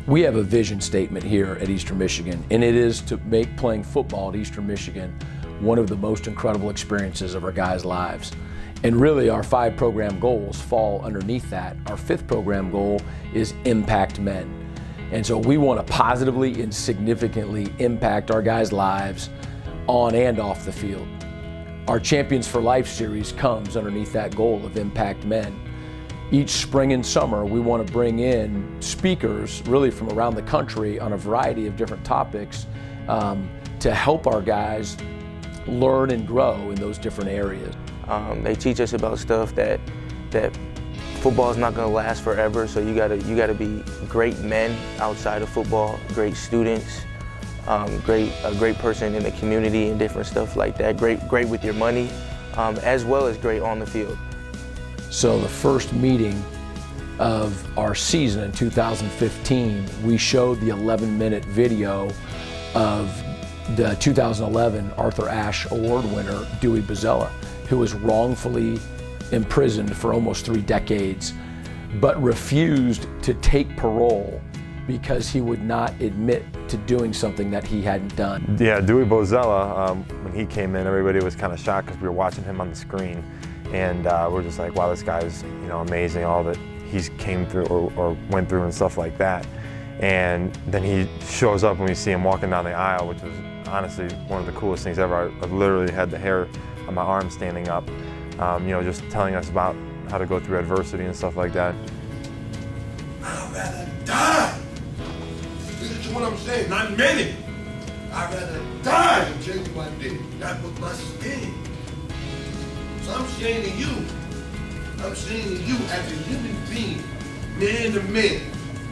We have a vision statement here at Eastern Michigan, and it is to make playing football at Eastern Michigan one of the most incredible experiences of our guys' lives. And really, our 5 program goals fall underneath that. Our 5th program goal is impact men. And so we want to positively and significantly impact our guys' lives on and off the field. Our Champions for Life series comes underneath that goal of impact men. Each spring and summer, we want to bring in speakers really from around the country on a variety of different topics to help our guys learn and grow in those different areas. They teach us about stuff that football is not going to last forever, so you gotta be great men outside of football, great students, a great person in the community and different stuff like that. Great with your money, as well as great on the field. So the first meeting of our season in 2015, we showed the 11-minute video of the 2011 Arthur Ashe Award winner, Dewey Bozzella, who was wrongfully imprisoned for almost 3 decades, but refused to take parole because he would not admit to doing something that he hadn't done. Yeah, Dewey Bozzella, when he came in, everybody was kind of shocked because we were watching him on the screen. And we're just like, wow, this guy's amazing, all that he's came through or went through and stuff like that. And then he shows up and we see him walking down the aisle, which was honestly one of the coolest things ever. I literally had the hair on my arm standing up, just telling us about how to go through adversity and stuff like that. I'd rather die. Listen to what I'm saying, not many. I'd rather die than tell you what I did. That was my skin. So I'm saying to you as a human being, man to man,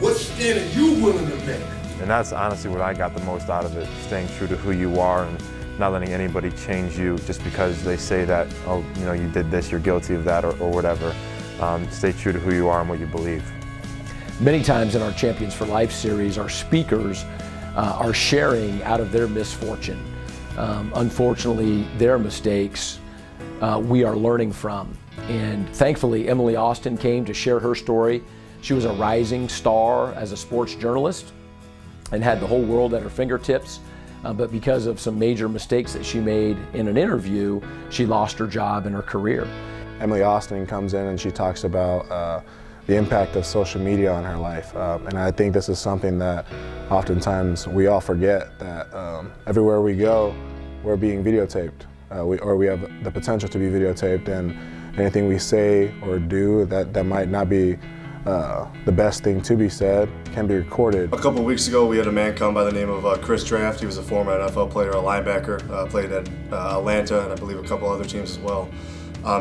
what stand are you willing to make? And that's honestly what I got the most out of it, staying true to who you are and not letting anybody change you just because they say that, oh, you did this, you're guilty of that, or whatever. Stay true to who you are and what you believe. Many times in our Champions for Life series, our speakers are sharing out of their misfortune. Unfortunately, their mistakes we are learning from. And thankfully, Emily Austin came to share her story. She was a rising star as a sports journalist and had the whole world at her fingertips. But because of some major mistakes that she made in an interview, she lost her job and her career. Emily Austin comes in and she talks about the impact of social media on her life. And I think this is something that oftentimes we all forget, that everywhere we go, we're being videotaped. Or we have the potential to be videotaped, and anything we say or do that might not be the best thing to be said can be recorded. A couple of weeks ago, we had a man come by the name of Chris Draft. He was a former NFL player, a linebacker, played at Atlanta and I believe a couple other teams as well.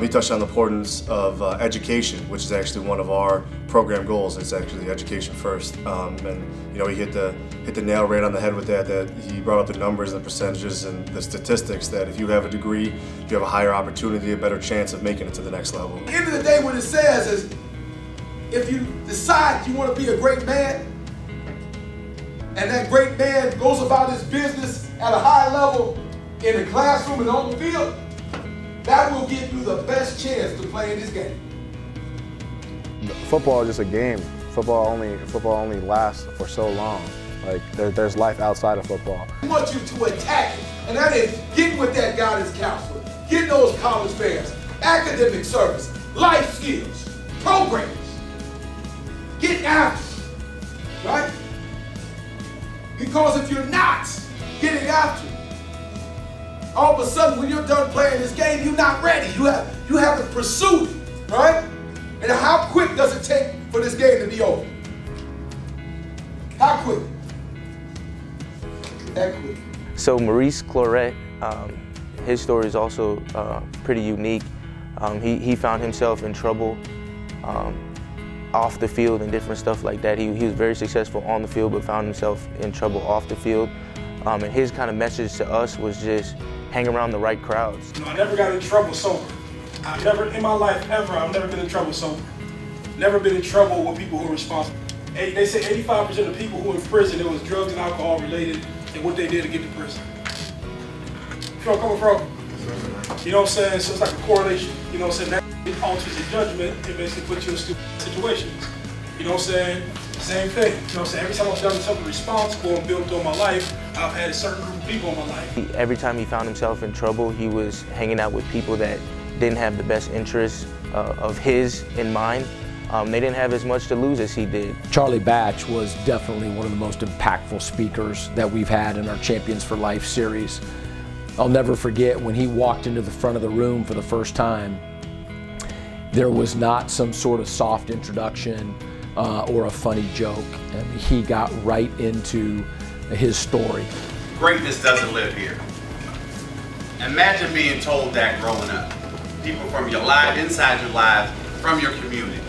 He touched on the importance of education, which is actually one of our program goals. It's actually education first, and he hit the nail right on the head with that. That he brought up the numbers, the percentages, and the statistics. That if you have a degree, you have a higher opportunity, a better chance of making it to the next level. At the end of the day, what it says is, if you decide you want to be a great man, and that great man goes about his business at a high level in the classroom and on the field, that will give you the best chance to play in this game. Football is just a game. Football only lasts for so long. Like there's life outside of football. I want you to attack it, and that is getting with that guidance counselor, getting those college fairs, academic service, life skills, programs. Get after it, right? Because if you're not getting after it, all of a sudden, when you're done playing this game, you're not ready. You haven't pursued it, right? And how quick does it take for this game to be over? How quick? That quick. So Maurice Clarett, his story is also pretty unique. He found himself in trouble off the field and different stuff like that. He was very successful on the field, but found himself in trouble off the field. And his kind of message to us was just hang around the right crowds. I never got in trouble sober. I've never, in my life ever, I've never been in trouble sober. Never been in trouble with people who are responsible. They say 85% of people who are in prison, it was drugs and alcohol related and what they did to get to prison. You know where I'm coming from? You know what I'm saying? So it's like a correlation. You know what I'm saying? That alters your judgment and basically puts you in stupid situations. You know what I'm saying? Same thing. You know what I'm saying? Every time I've done something responsible and built on my life, I've had a certain group of people in my life. Every time he found himself in trouble, he was hanging out with people that didn't have the best interests of his in mind. They didn't have as much to lose as he did. Charlie Batch was definitely one of the most impactful speakers that we've had in our Champions for Life series. I'll never forget when he walked into the front of the room for the first time, there was not some sort of soft introduction or a funny joke. I mean, he got right into his story. Greatness doesn't live here. Imagine being told that growing up. People from your life, inside your lives, from your community.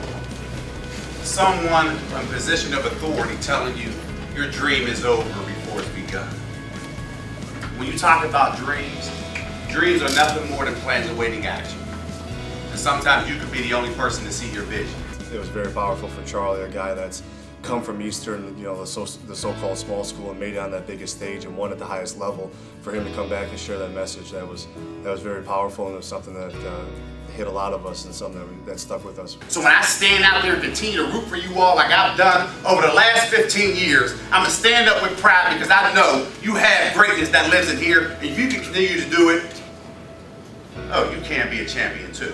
Someone in a position of authority telling you your dream is over before it's begun. When you talk about dreams, dreams are nothing more than plans awaiting action. And sometimes you could be the only person to see your vision. It was very powerful for Charlie, a guy that's come from Eastern, you know, the so-called small school, and made it on that biggest stage and won at the highest level. For him to come back and share that message, that was very powerful, and it was something that hit a lot of us and something that stuck with us. So when I stand out there and continue to root for you all like I've done over the last 15 years, I'm gonna stand up with pride because I know you have greatness that lives in here, and if you can continue to do it, oh, you can be a champion too.